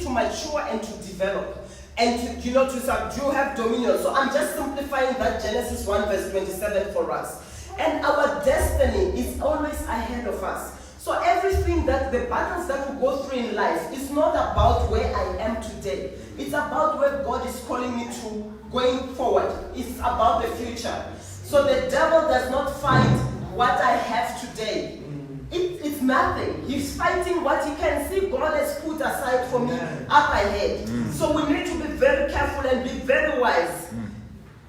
to mature and to develop. And to subdue, have dominion. So I'm just simplifying that Genesis 1 verse 27 for us. And our destiny is always ahead of us. So everything that the battles that we go through in life is not about where I am today. It's about where God is calling me to going forward. It's about the future. So the devil does not fight what I have today. It's nothing. He's fighting what he can see God has put aside for me up ahead. So we need to be very careful and be very wise.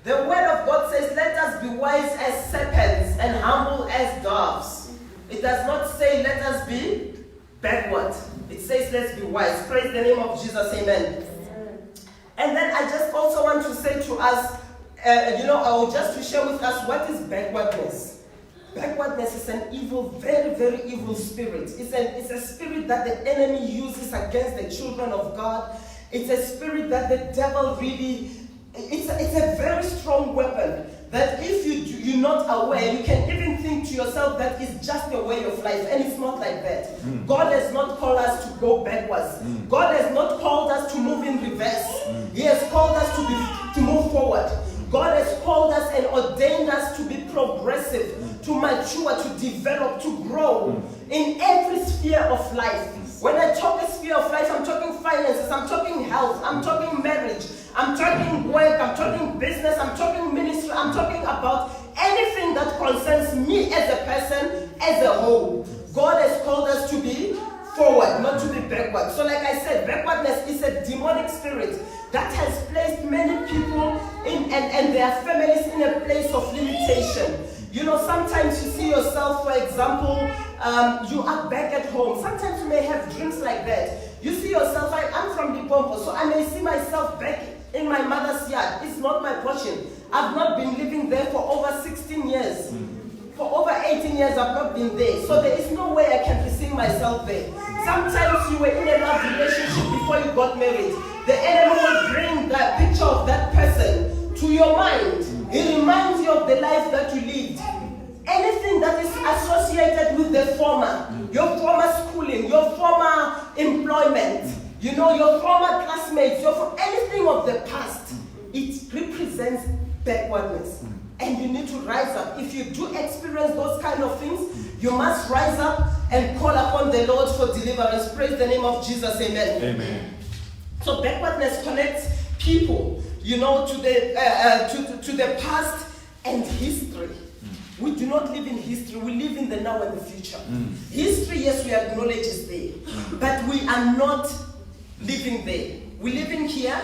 The word of God says, let us be wise as serpents and humble as doves. It does not say, let us be backward. It says, let's be wise. Praise the name of Jesus. Amen. And then I just also want to say to us, just to share with us, what is backwardness? Backwardness is an evil, very, very evil spirit. It's a spirit that the enemy uses against the children of God. It's a spirit that the devil really, it's a very strong weapon that if you're not aware, you can even think to yourself that it's just a way of life, and it's not like that. God has not called us to go backwards. God has not called us to move in reverse. He has called us to move forward. God has called us and ordained us to be progressive, to mature, to develop, to grow in every sphere of life. When I talk a sphere of life, I'm talking finances, I'm talking health, I'm talking marriage, I'm talking work, I'm talking business, I'm talking ministry, I'm talking about anything that concerns me as a person, as a whole. God has called us to be forward, not to be backward. So like I said, backwardness is a demonic spirit that has placed many people in and their families in a place of limitation. Sometimes you see yourself, for example, you are back at home. Sometimes you may have dreams like that. You see yourself, I'm from Limpopo, so I may see myself back in my mother's yard. It's not my portion. I've not been living there for over 16 years. For over 18 years, I've not been there. So there is no way I can be seeing myself there. Sometimes you were in a love relationship before you got married. The enemy will bring that picture of that person to your mind. It reminds you of the life that you lived. Anything that is associated with the former, your former schooling, your former employment, your former classmates, anything of the past, it represents backwardness. And you need to rise up. If you do experience those kind of things, you must rise up and call upon the Lord for deliverance. Praise the name of Jesus. Amen. Amen. So backwardness connects people, to the past and history. We do not live in history. We live in the now and the future. History, yes, we acknowledge is there, but we are not living there. We're living here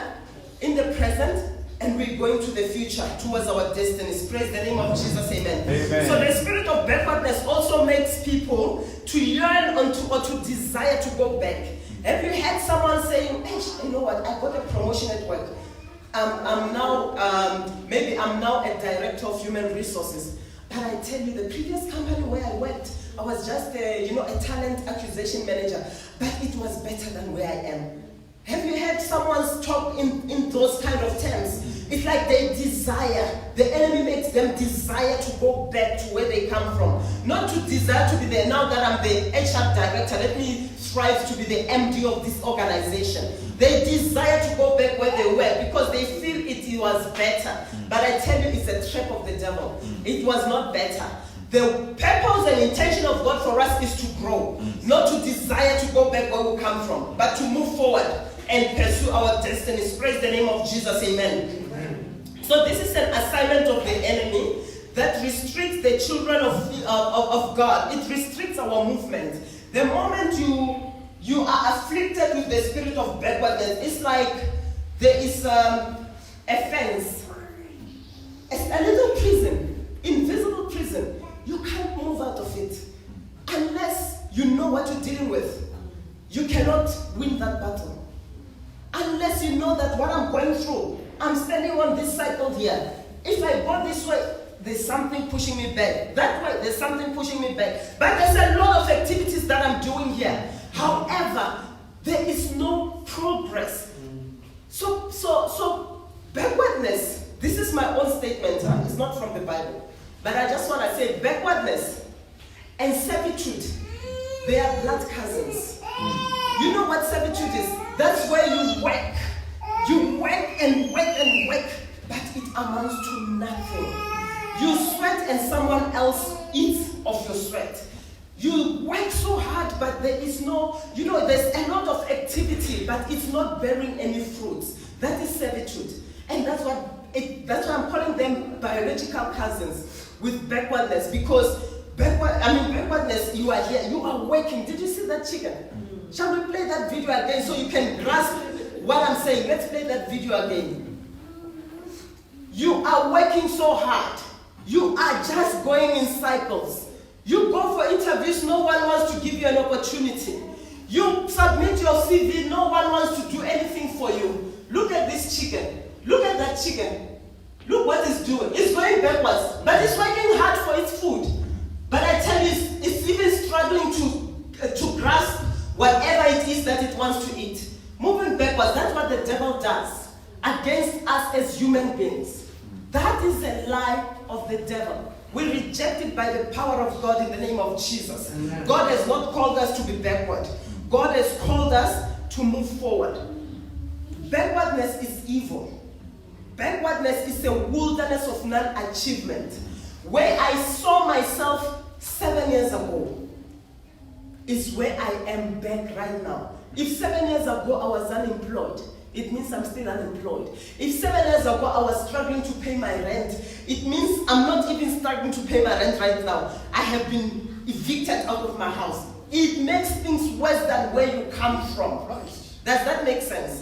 in the present, and we're going to the future towards our destinies. Praise the name of Jesus. Amen. Amen. So the spirit of backwardness also makes people to yearn or to desire to go back. Have you had someone saying, hey, you know what, I got a promotion at work. I'm now a director of human resources. But I tell you, the previous company where I worked, I was just a talent acquisition manager. But it was better than where I am. Have you heard someone talk in those kind of terms? It's like they desire. The enemy makes them desire to go back to where they come from. Not to desire to be there. Now that I'm the HR director, let me strive to be the MD of this organization. They desire to go back where they were because they feel it was better. But I tell you, it's a trap of the devil. It was not better. The purpose and intention of God for us is to grow, not to desire to go back where we come from, but to move forward and pursue our destinies. Praise the name of Jesus. Amen. So this is an assignment of the enemy that restricts the children of God. It restricts our movement. The moment you are afflicted with the spirit of backwardness, it's like there is a fence, a little prison, invisible prison. You can't move out of it unless you know what you're dealing with. You cannot win that battle unless you know that what I'm going through, I'm standing on this cycle here. If I go this way, there's something pushing me back. That way, there's something pushing me back. But there's a lot of activities that I'm doing here. However, there is no progress. So backwardness, this is my own statement. It's not from the Bible. But I just want to say backwardness and servitude, they are blood cousins. You know what servitude is? That's where amounts to nothing. You sweat and someone else eats of your sweat. You work so hard, but there is no, there's a lot of activity, but it's not bearing any fruits. That is servitude. And that's why I'm calling them biological cousins with backwardness, because backwardness, you are here, you are working. Did you see that chicken? Shall we play that video again so you can grasp what I'm saying? Let's play that video again. You are working so hard. You are just going in cycles. You go for interviews, no one wants to give you an opportunity. You submit your CV, no one wants to do anything for you. Look at this chicken. Look at that chicken. Look what it's doing. It's going backwards, but it's working hard for its food. But I tell you, it's even struggling to grasp whatever it is that it wants to eat. Moving backwards, that's what the devil does against us as human beings. That is a lie of the devil. We reject it by the power of God in the name of Jesus. Amen. God has not called us to be backward. God has called us to move forward. Backwardness is evil. Backwardness is a wilderness of non-achievement. Where I saw myself 7 years ago is where I am back right now. If 7 years ago I was unemployed, it means I'm still unemployed. If 7 years ago I was struggling to pay my rent, it means I'm not even struggling to pay my rent right now. I have been evicted out of my house. It makes things worse than where you come from. Right. Does that make sense?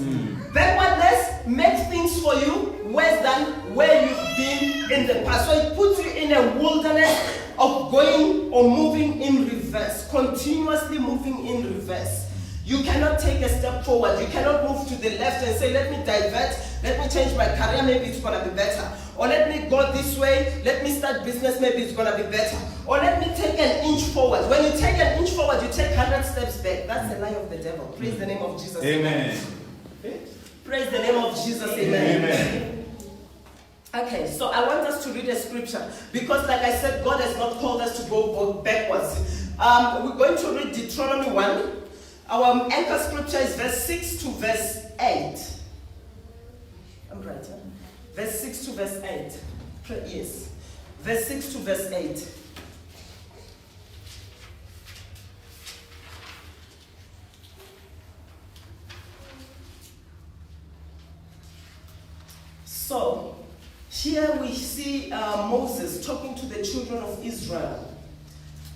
Backwardness makes things for you worse than where you've been in the past. So it puts you in a wilderness of going or moving in reverse, continuously moving in reverse. You cannot take a step forward. You cannot move to the left and say, let me divert, let me change my career, maybe it's going to be better. Or let me go this way, let me start business, maybe it's going to be better. Or let me take an inch forward. When you take an inch forward, you take 100 steps back. That's the lie of the devil. Praise the name of Jesus. Amen. Praise the name of Jesus. Amen. Amen. Okay, so I want us to read a scripture because, like I said, God has not called us to go backwards. We're going to read Deuteronomy 1. Our anchor scripture is verse 6 to verse 8. I'm right, huh? Verse 6 to verse 8. Yes. Verse 6 to verse 8. So, here we see Moses talking to the children of Israel.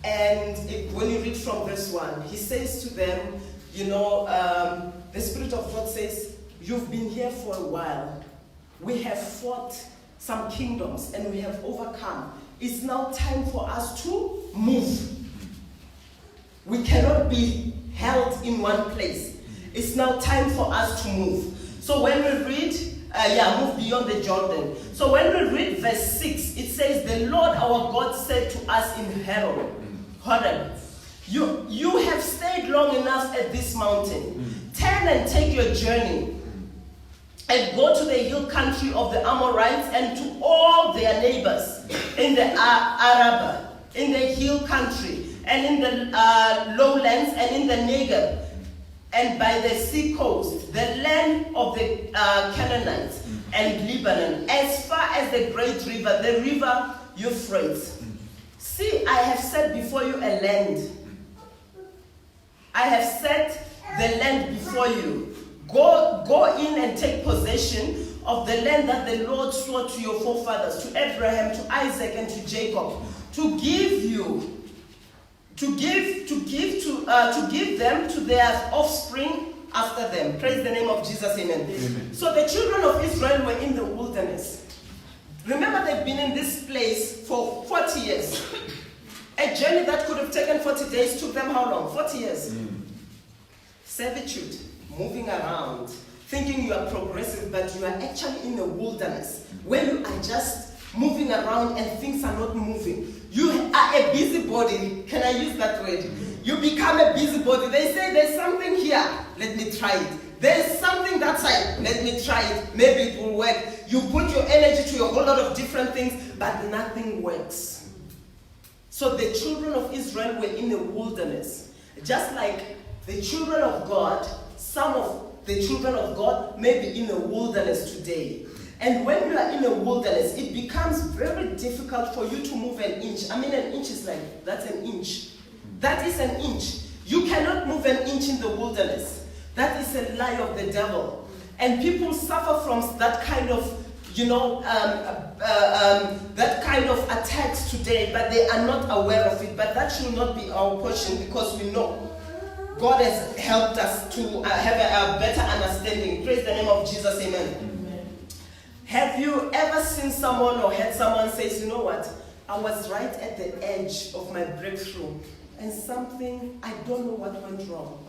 And when you read from verse 1, he says to them, the Spirit of God says, you've been here for a while. We have fought some kingdoms and we have overcome. It's now time for us to move. We cannot be held in one place. It's now time for us to move. So when we read, move beyond the Jordan. So when we read verse 6, it says, the Lord our God said to us in Horeb, you have stayed long enough at this mountain. Turn and take your journey and go to the hill country of the Amorites and to all their neighbors in the Arabah, in the hill country, and in the lowlands, and in the Negev, and by the sea coast, the land of the Canaanites and Lebanon, as far as the great river, the river Euphrates. See, I have set before you a land. I have set the land before you. Go in and take possession of the land that the Lord swore to your forefathers, to Abraham, to Isaac, and to Jacob, to give them to their offspring after them. Praise the name of Jesus. Amen. Amen. So the children of Israel were in the wilderness. Remember, they've been in this place for 40 years. A journey that could have taken 40 days took them how long? 40 years. Servitude, moving around, thinking you are progressive, but you are actually in the wilderness where you are just moving around and things are not moving. You are a busybody. Can I use that word? You become a busybody. They say there's something here. Let me try it. There's something that side. Let me try it. Maybe it will work. You put your energy to a whole lot of different things, but nothing works. So the children of Israel were in the wilderness. Just like the children of God, some of the children of God may be in the wilderness today. And when you are in a wilderness, it becomes very difficult for you to move an inch. I mean, an inch is like, that's an inch. That is an inch. You cannot move an inch in the wilderness. That is a lie of the devil. And people suffer from that kind of, that kind of attacks today, but they are not aware of it. But that should not be our portion, because we know God has helped us to have a better understanding. Praise the name of Jesus, amen. Have you ever seen someone or heard someone say, you know what, I was right at the edge of my breakthrough, and something, I don't know what went wrong.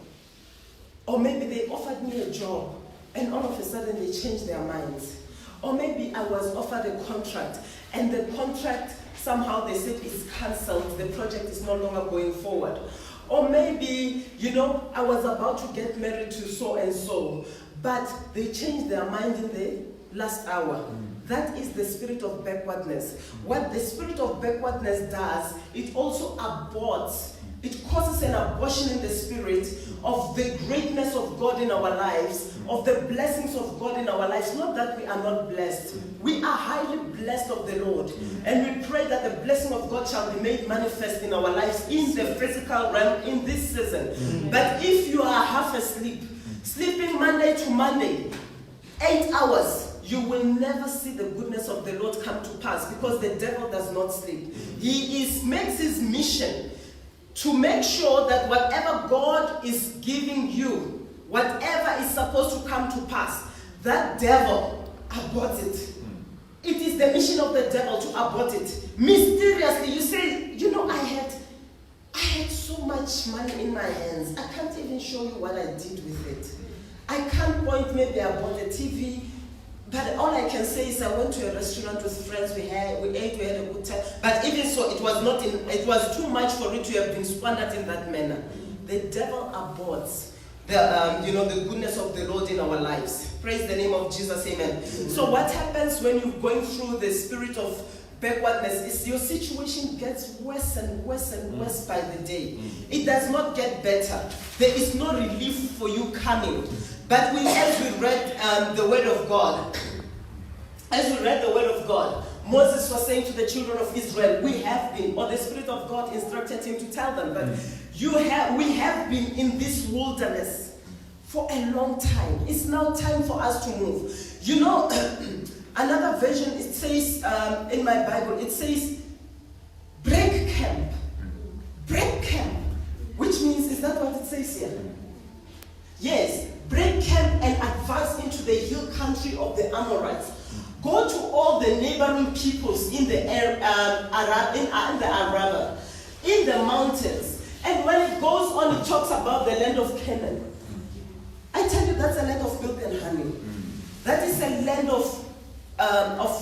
Or maybe they offered me a job, and all of a sudden they changed their minds. Or maybe I was offered a contract, and the contract, somehow they said is cancelled, the project is no longer going forward. Or maybe, I was about to get married to so-and-so, but they changed their mind in the last hour. That is the spirit of backwardness. What the spirit of backwardness does, it also aborts. It causes an abortion in the spirit of the greatness of God in our lives, of the blessings of God in our lives. Not that we are not blessed. We are highly blessed of the Lord. And we pray that the blessing of God shall be made manifest in our lives in the physical realm in this season. But if you are half asleep, sleeping Monday to Monday, 8 hours, you will never see the goodness of the Lord come to pass, because the devil does not sleep. He makes his mission to make sure that whatever God is giving you, whatever is supposed to come to pass, that devil aborts it. It is the mission of the devil to abort it. Mysteriously, you say, I had so much money in my hands. I can't even show you what I did with it. I can't point, maybe I bought a TV, but all I can say is I went to a restaurant with friends, we ate, we had a good time. But even so, it was too much for it to have been squandered in that manner. The devil aborts the goodness of the Lord in our lives. Praise the name of Jesus, amen. So what happens when you're going through the spirit of backwardness is your situation gets worse and worse and worse by the day. It does not get better. There is no relief for you coming. But as we read the word of God, Moses was saying to the children of Israel, the Spirit of God instructed him to tell them that we have been in this wilderness for a long time. It's now time for us to move. Another version, it says, in my Bible, it says, break camp. Break camp. Which means, is that what it says here? Yes. Break camp and advance into the hill country of the Amorites. Go to all the neighboring peoples in the Arabah, in the mountains. And when it goes on, it talks about the land of Canaan. I tell you, that's a land of milk and honey. That is a land of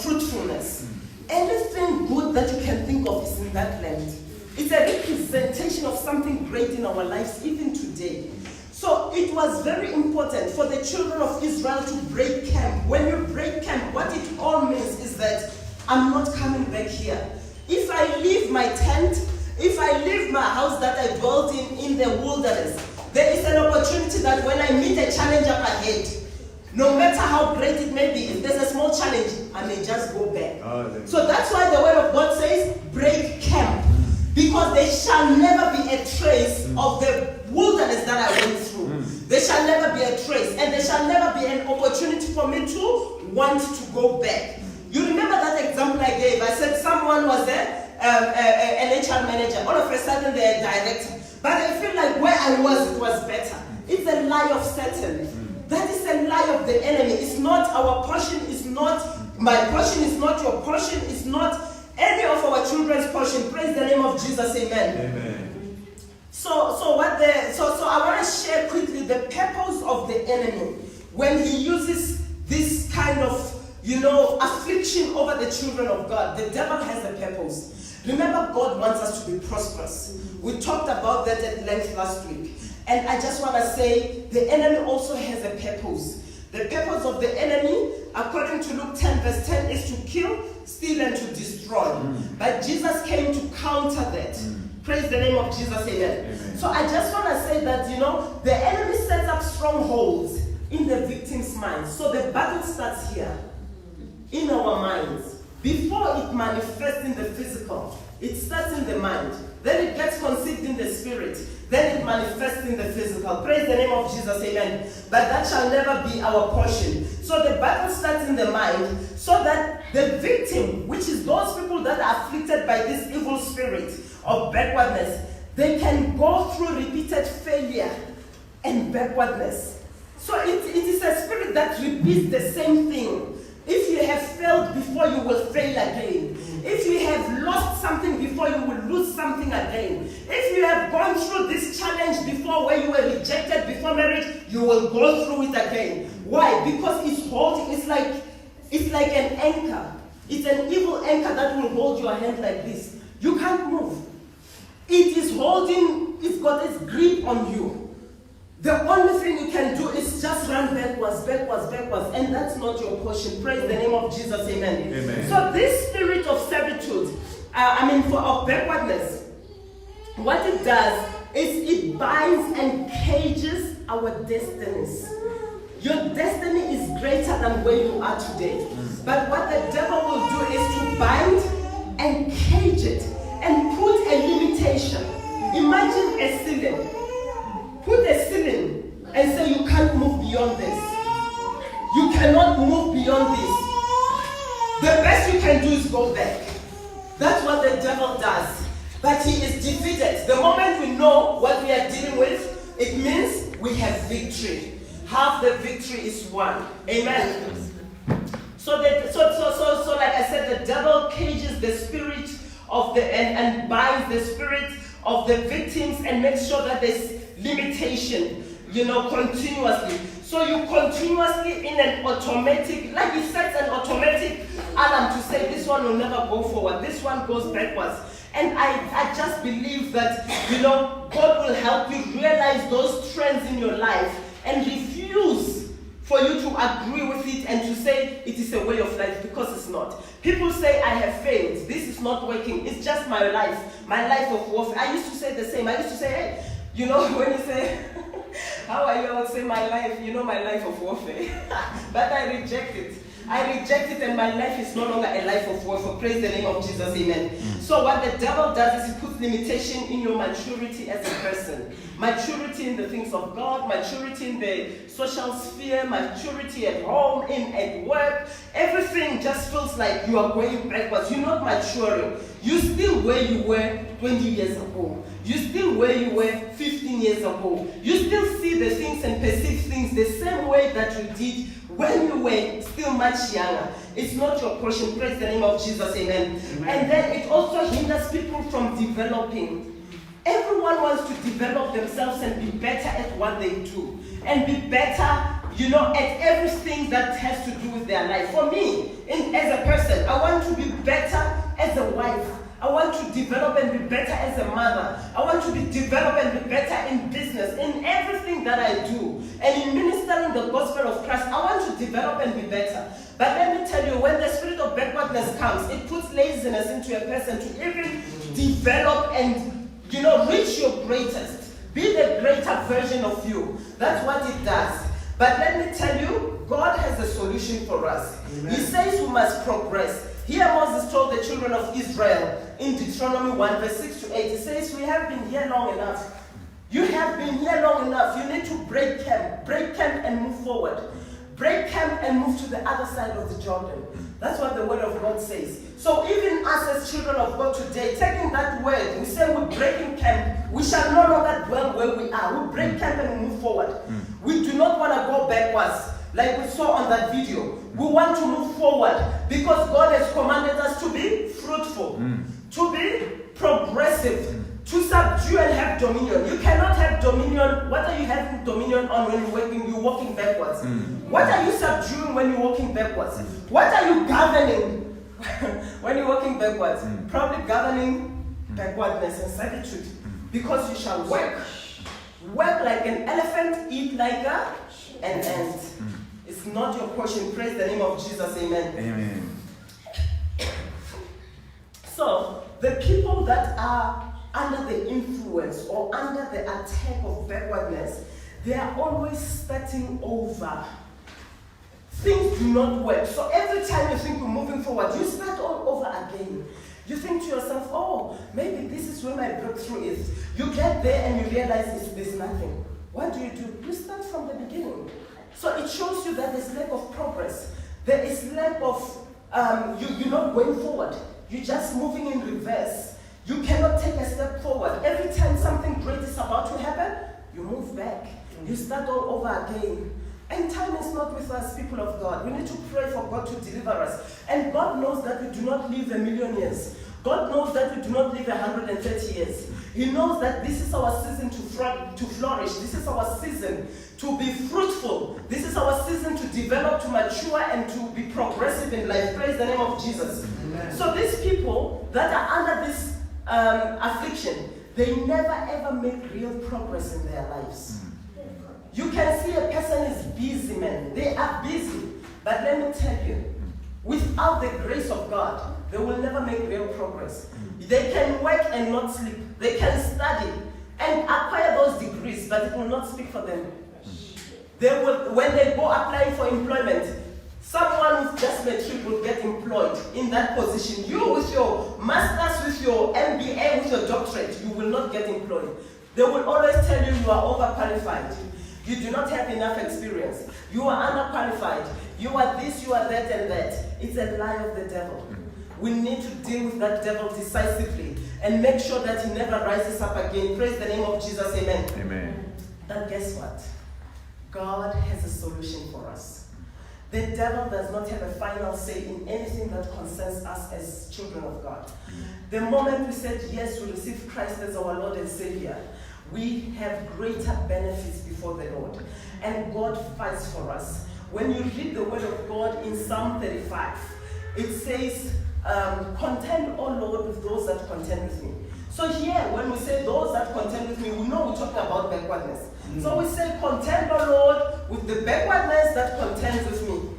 fruitfulness. Anything good that you can think of is in that land. It's a representation of something great in our lives, even today. So it was very important for the children of Israel to break camp. When you break camp, what it all means is that I'm not coming back here. If I leave my tent, if I leave my house that I dwelt in the wilderness, there is an opportunity that when I meet a challenge up ahead, no matter how great it may be, if there's a small challenge, I may just go back. So that's why the word of God says, break camp. Because there shall never be a trace of the wilderness that I went through. There shall never be a trace. And there shall never be an opportunity for me to want to go back. You remember that example I gave? I said someone was an HR manager. All of a sudden they're a director. But I feel like where I was, it was better. It's a lie of Satan. That is a lie of the enemy. It's not our portion. It's not my portion. It's not your portion. It's not any of our children's portion. Praise the name of Jesus, amen. Amen. So I want to share quickly the purpose of the enemy when he uses this kind of, affliction over the children of God. The devil has a purpose. Remember, God wants us to be prosperous. We talked about that at length last week. And I just want to say, the enemy also has a purpose. The purpose of the enemy, according to Luke 10 verse 10, is to kill, steal, and to destroy. But Jesus came to counter that. Praise the name of Jesus, amen. So I just want to say that, the enemy sets up strongholds in the victim's mind. So the battle starts here. in our minds. Before it manifests in the physical, it starts in the mind. Then it gets conceived in the spirit. Then it manifests in the physical. Praise the name of Jesus, amen. But that shall never be our portion. So the battle starts in the mind, so that the victim, which is those people that are afflicted by this evil spirit of backwardness, they can go through repeated failure and backwardness. So it is a spirit that repeats the same thing. If you have failed before, you will fail again. If you have lost something before, you will lose something again. If you have gone through this challenge before where you were rejected before marriage, you will go through it again. Why? Because it's holding, it's like an anchor. It's an evil anchor that will hold your hand like this. You can't move. It is holding, it's got its grip on you. The only thing you can do is just run backwards, and that's not your portion. Praise the name of Jesus, amen. Amen. So this spirit of servitude, of backwardness, what it does is it binds and cages our destinies. Your destiny is greater than where you are today. But what the devil will do is to bind and cage it and put a limitation. Imagine a ceiling. Put a ceiling and say you can't move beyond this. You cannot move beyond this. The best you can do is go back. That's what the devil does. But he is defeated. The moment we know what we are dealing with, it means we have victory. Half the victory is won. Amen. So like I said, the devil cages the spirit of the and binds the spirit of the victims and makes sure that there's limitation, continuously. So you continuously in an automatic, like it sets an automatic alarm to say this one will never go forward, this one goes backwards. And I just believe that, God will help you realize those trends in your life and refuse for you to agree with it and to say it is a way of life, because it's not. People say I have failed, this is not working, it's just my life of warfare. I used to say the same. I used to say, hey, when you say, how are you? I would say my life, my life of warfare. But I reject it. And my life is no longer a life of warfare. Praise the name of Jesus, amen. So what the devil does is he puts limitation in your maturity as a person. Maturity in the things of God, maturity in the social sphere, maturity at home, at work. Everything just feels like you are going backwards. You're not maturing. You're still where you were 20 years ago. You're still where you were 15 years ago. You still see the things and perceive things the same way that you did when you were still much younger. It's not your portion. Praise the name of Jesus, amen. And then it also hinders people from developing. Everyone wants to develop themselves and be better at what they do. And be better, at everything that has to do with their life. For me, as a person, I want to be better as a wife. I want to develop and be better as a mother. I want to develop and be better in business, in everything that I do. And in ministering the gospel of Christ, I want to develop and be better. But let me tell you, when the spirit of backwardness comes, it puts laziness into a person to even develop and, reach your greatest. Be the greater version of you. That's what it does. But let me tell you, God has a solution for us. Amen. He says we must progress. Here Moses told the children of Israel in Deuteronomy 1 verse 6 to 8, he says, we have been here long enough. You have been here long enough. You need to break camp and move forward. Break camp and move to the other side of the Jordan. That's what the word of God says. So even us as children of God today, taking that word, we say we're breaking camp. We shall no longer dwell where we are. We break camp and move forward. We do not want to go backwards like we saw on that video. We want to move forward because God has commanded us to be fruitful, to be progressive, to subdue and have dominion. You cannot have dominion. What are you having dominion on when you're walking backwards? What are you subduing when you're walking backwards? What are you governing when you're walking backwards? Probably governing backwardness and servitude. Because you shall work like an elephant, eat like an ant. It's not your portion. Praise the name of Jesus. Amen. Amen. So, the people that are under the influence or under the attack of backwardness, they are always starting over things do not work. So every time you think you're moving forward, you start all over again. You think to yourself, oh, maybe this is where my breakthrough is. You get there and you realize there's nothing. What do? You start from the beginning. So it shows you that there's lack of progress. There is lack of, you're not going forward. You're just moving in reverse. You cannot take a step forward. Every time something great is about to happen, you move back. You start all over again. And time is not with us, people of God. We need to pray for God to deliver us. And God knows that we do not live 1,000,000 years. God knows that we do not live 130 years. He knows that this is our season to flourish. This is our season to be fruitful. This is our season to develop, to mature, and to be progressive in life. Praise the name of Jesus. Amen. So these people that are under this affliction, they never ever make real progress in their lives. You can see a person is busy, man. They are busy. But let me tell you, without the grace of God, they will never make real progress. They can work and not sleep. They can study and acquire those degrees, but it will not speak for them. They will, when they go applying for employment, someone who's just matric will get employed in that position. You with your master's, with your MBA, with your doctorate, you will not get employed. They will always tell you you are overqualified. You do not have enough experience. You are underqualified. You are this, you are that, and that. It's a lie of the devil. We need to deal with that devil decisively and make sure that he never rises up again. Praise the name of Jesus. Amen. Amen. But guess what? God has a solution for us. The devil does not have a final say in anything that concerns us as children of God. The moment we said yes, we receive Christ as our Lord and Savior, we have greater benefits before the Lord. And God fights for us. When you read the word of God in Psalm 35, it says, contend, O Lord, with those that contend with me. So here, when we say those that contend with me, we know we're talking about backwardness. So we say, contend, O Lord, with the backwardness that contends with me.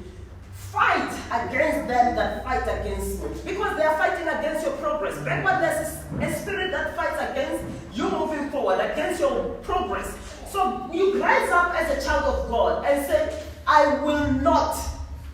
Fight against them that fight against me. Because they are fighting against your progress. Backwardness is a spirit that fights against you moving forward, against your progress. So you rise up as a child of God and say, I will not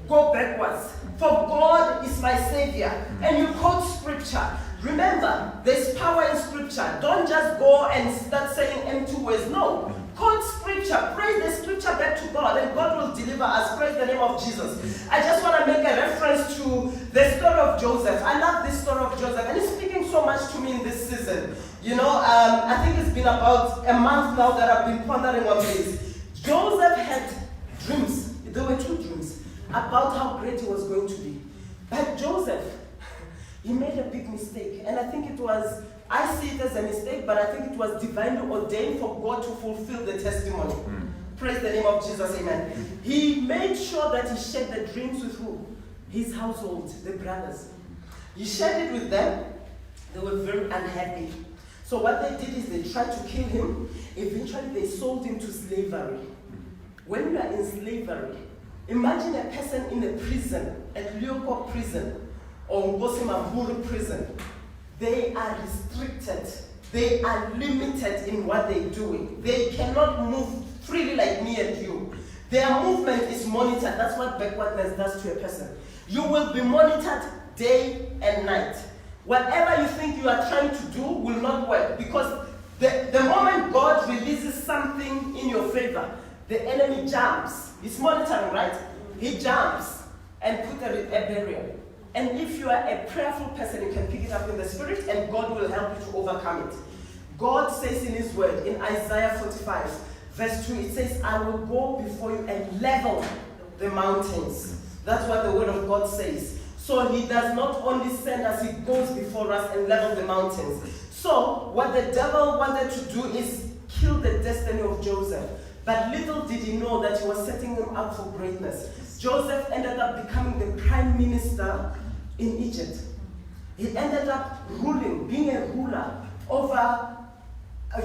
go backwards, for God is my Savior. And you quote scripture. Remember, there's power in scripture. Don't just go and start saying empty words. No. Quote scripture. Pray the scripture back to God, and God will deliver us. Praise the name of Jesus. I just want to make a reference to the story of Joseph. I love this story of Joseph, and it's speaking so much to me in this season. You know, I think it's been about a month now that I've been pondering on this. Joseph had dreams. There were two dreams about how great he was going to be. But Joseph, he made a big mistake. And I think it was, I see it as a mistake, but I think it was divinely ordained for God to fulfill the testimony. Praise the name of Jesus, amen. He made sure that he shared the dreams with who? His household, the brothers. He shared it with them. They were very unhappy. So what they did is they tried to kill him. Eventually they sold him to slavery. When you are in slavery, imagine a person in a prison, at Lyoko prison, or Ngosimamburu prison. They are restricted. They are limited in what they're doing. They cannot move freely like me and you. Their movement is monitored. That's what backwardness does to a person. You will be monitored day and night. Whatever you think you are trying to do will not work, because the moment God releases something in your favor, the enemy jumps. He's monitoring, right? He jumps and puts a barrier. And if you are a prayerful person, you can pick it up in the spirit, and God will help you to overcome it. God says in his word, in Isaiah 45, verse 2, it says, I will go before you and level the mountains. That's what the word of God says. So he does not only send us, he goes before us and level the mountains. So what the devil wanted to do is kill the destiny of Joseph. But little did he know that he was setting him up for greatness. Joseph ended up becoming the prime minister in Egypt. He ended up ruling, being a ruler over, a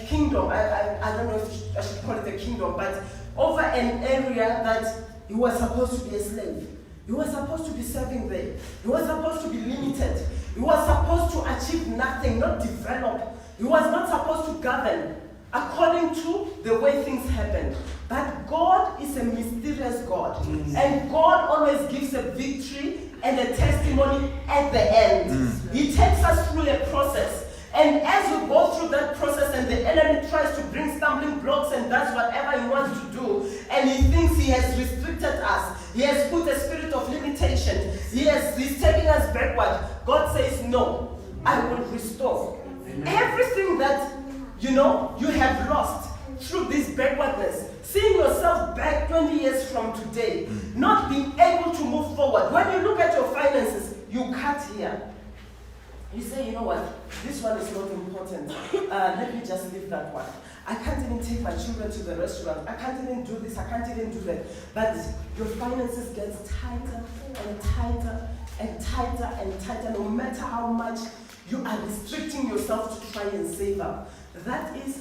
kingdom. I don't know if I should call it a kingdom, but over an area that he was supposed to be a slave. He was supposed to be serving there. He was supposed to be limited. He was supposed to achieve nothing, not develop. He was not supposed to govern according to the way things happened. But God is a mysterious God. God. And God always gives a victory and a testimony at the end. He takes us through a process. And as you go through that process and the enemy tries to bring stumbling blocks and does whatever he wants to do, and he thinks he has restricted us, he has put a spirit of limitation, he's taking us backward, God says, no, I will restore. Everything that, you have lost through this backwardness, seeing yourself back 20 years from today, not being able to move forward. When you look at your finances, you cut here. You say, you know what, this one is not important. Let me just leave that one. I can't even take my children to the restaurant. I can't even do this. I can't even do that. But your finances get tighter and tighter and tighter and tighter, no matter how much you are restricting yourself to try and save up. That is,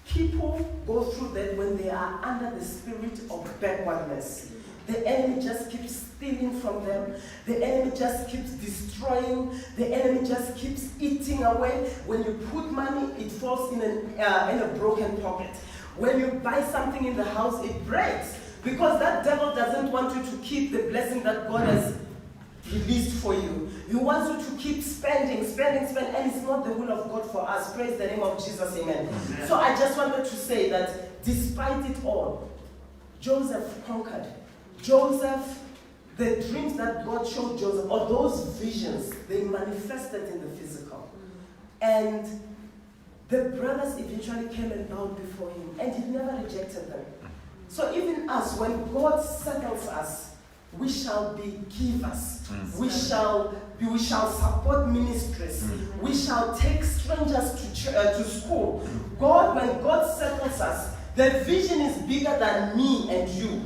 people go through that when they are under the spirit of backwardness. The enemy just keeps stealing from them. The enemy just keeps destroying. The enemy just keeps eating away. When you put money, it falls in a broken pocket. When you buy something in the house, it breaks. Because that devil doesn't want you to keep the blessing that God has released for you. He wants you to keep spending, and it's not the will of God for us. Praise the name of Jesus, amen. So I just wanted to say that despite it all, Joseph conquered. Joseph, the dreams that God showed Joseph, or those visions, they manifested in the physical. And the brothers eventually came and bowed before him, and he never rejected them. So even us, when God settles us, we shall be givers. We shall support ministries. We shall take strangers to school. When God settles us, the vision is bigger than me and you.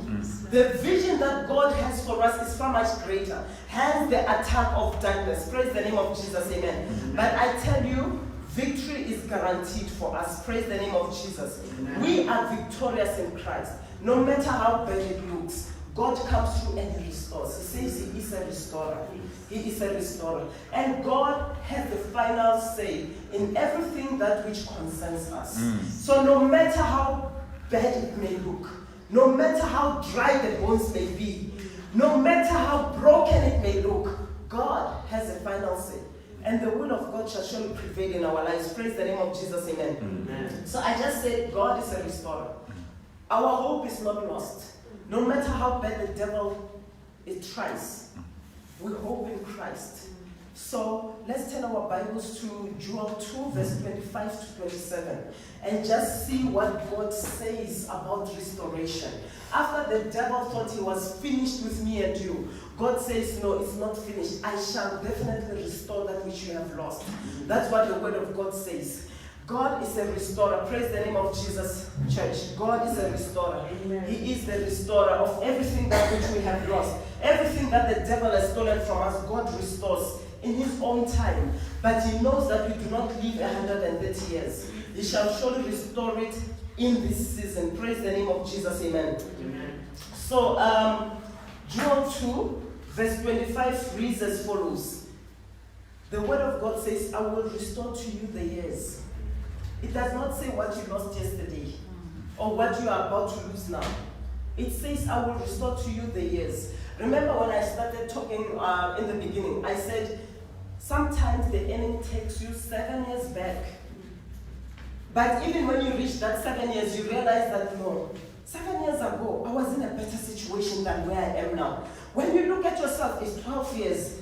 The vision that God has for us is far much greater. Hence the attack of darkness. Praise the name of Jesus, amen. But I tell you, victory is guaranteed for us. Praise the name of Jesus. We are victorious in Christ. No matter how bad it looks, God comes through and He restores. He says He is a restorer. He is a restorer. And God has the final say in everything that which concerns us. So no matter how bad it may look, no matter how dry the bones may be, no matter how broken it may look, God has a final say. And the will of God shall surely prevail in our lives. Praise the name of Jesus, amen. So I just said, God is a restorer. Our hope is not lost. No matter how bad the devil tries, we hope in Christ. So let's turn our Bibles to Joel 2, verse 25 to 27, and just see what God says about restoration. After the devil thought he was finished with me and you, God says, no, it's not finished. I shall definitely restore that which you have lost. That's what the word of God says. God is a restorer. Praise the name of Jesus, church. God is a restorer. Amen. He is the restorer of everything that which we have lost. Everything that the devil has stolen from us, God restores in His own time. But He knows that we do not live 130 years. He shall surely restore it in this season. Praise the name of Jesus. Amen. Amen. So, Joel 2, verse 25 reads as follows. The word of God says, I will restore to you the years. It does not say what you lost yesterday or what you are about to lose now. It says, I will restore to you the years. Remember when I started talking in the beginning, I said, sometimes the enemy takes you 7 years back. But even when you reach that 7 years, you realize that no, 7 years ago, I was in a better situation than where I am now. When you look at yourself, it's 12 years.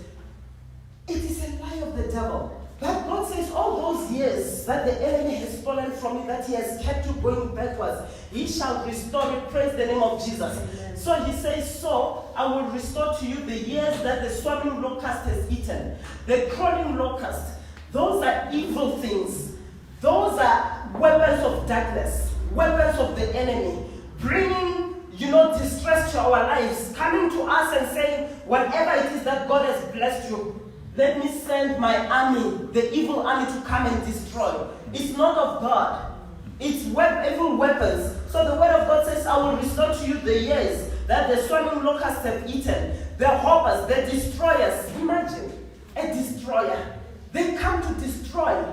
It is a lie of the devil. But God says all those years that the enemy has stolen from you, that he has kept you going backwards, He shall restore it. Praise the name of Jesus. Amen. So He says, so I will restore to you the years that the swarming locust has eaten. The crawling locust, those are evil things. Those are weapons of darkness, weapons of the enemy, bringing distress to our lives, coming to us and saying, whatever it is that God has blessed you, let me send my army, the evil army, to come and destroy. It's not of God. It's evil weapons. So the word of God says, I will restore to you the years that the swarming locusts have eaten. The hoppers, the destroyers. Imagine, a destroyer. They come to destroy.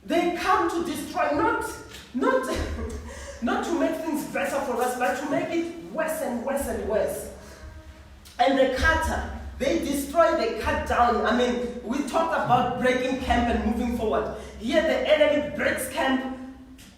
They come to destroy, not not to make things better for us, but to make it worse and worse and worse. And the cutter, they destroy, they cut down. I mean, we talked about breaking camp and moving forward. Here the enemy breaks camp.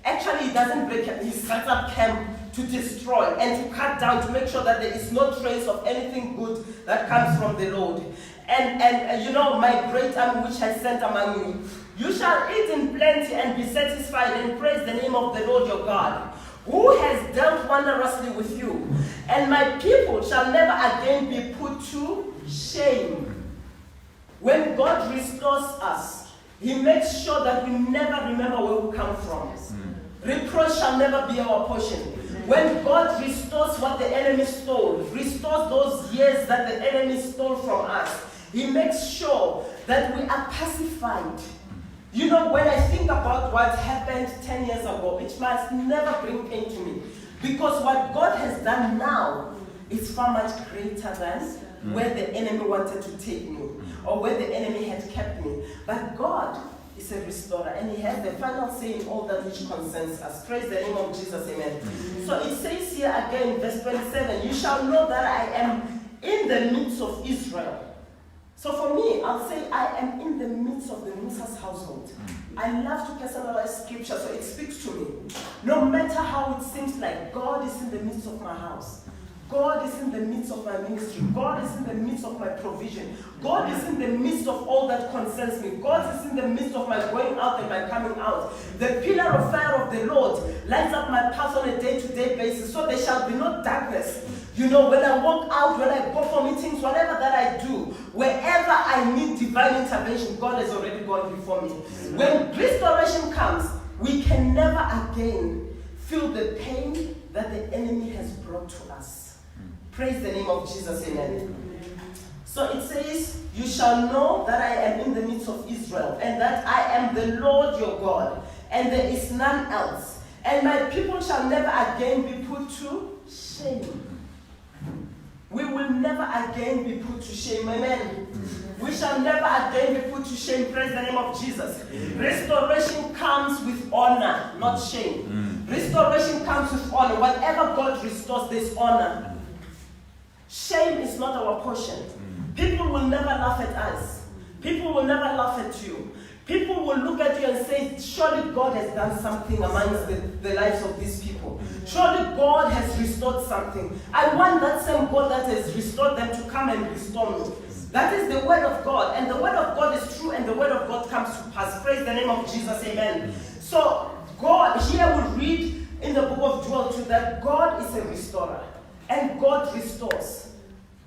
Actually, he doesn't break camp. He sets up camp to destroy and to cut down, to make sure that there is no trace of anything good that comes from the Lord. And you know, my great army which I sent among you, you shall eat in plenty and be satisfied, and praise the name of the Lord your God, who has dealt wondrously with you. And my people shall never again be put to shame. When God restores us, He makes sure that we never remember where we come from. Reproach shall never be our portion. When God restores what the enemy stole, restores those years that the enemy stole from us, He makes sure that we are pacified. You know, when I think about what happened 10 years ago, it must never bring pain to me. Because what God has done now is far much greater than where the enemy wanted to take me, or where the enemy had kept me. But God is a restorer, and He has the final say in all that which concerns us. Praise the name of Jesus, amen. So it says here again, verse 27, you shall know that I am in the midst of Israel. So for me, I'll say I am in the midst of the Musa's household. I love to personalize scripture, so it speaks to me. No matter how it seems like, God is in the midst of my house. God is in the midst of my ministry. God is in the midst of my provision. God is in the midst of all that concerns me. God is in the midst of my going out and my coming out. The pillar of fire of the Lord lights up my path on a day-to-day basis, so there shall be no darkness. You know, when I walk out, when I go for meetings, whatever that I do, wherever I need divine intervention, God has already gone before me. When restoration comes, we can never again feel the pain that the enemy has brought to us. Praise the name of Jesus, amen. So it says, you shall know that I am in the midst of Israel, and that I am the Lord your God, and there is none else. And my people shall never again be put to shame. We will never again be put to shame, amen. We shall never again be put to shame. Praise the name of Jesus. Restoration comes with honor, not shame. Restoration comes with honor. Whatever God restores, there's honor. Shame is not our portion. People will never laugh at us. People will never laugh at you. People will look at you and say, surely God has done something amongst the lives of these people. Surely God has restored something. I want that same God that has restored them to come and restore me. That is the word of God. And the word of God is true, and the word of God comes to pass. Praise the name of Jesus, amen. So God, here we read in the book of Joel 2 that God is a restorer. And God restores.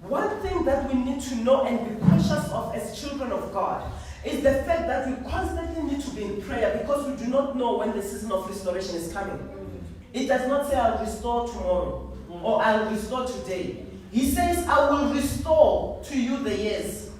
One thing that we need to know and be conscious of as children of God is the fact that we constantly need to be in prayer, because we do not know when the season of restoration is coming. It does not say I'll restore tomorrow or I'll restore today. He says I will restore to you the years.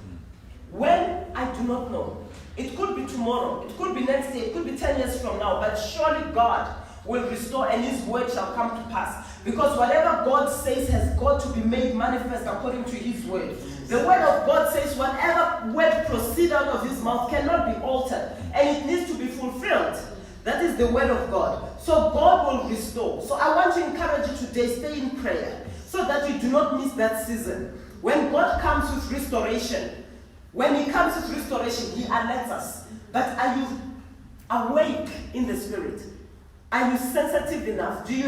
When? I do not know. It could be tomorrow, it could be next year, it could be 10 years from now, but surely God will restore, and His word shall come to pass. Because whatever God says has got to be made manifest according to His word. The word of God says whatever word proceeds out of His mouth cannot be altered, and it needs to be fulfilled. That is the word of God. So God will restore. So I want to encourage you today, stay in prayer, so that you do not miss that season. When God comes with restoration, when He comes with restoration, He alerts us. But are you awake in the spirit? Are you sensitive enough? Do you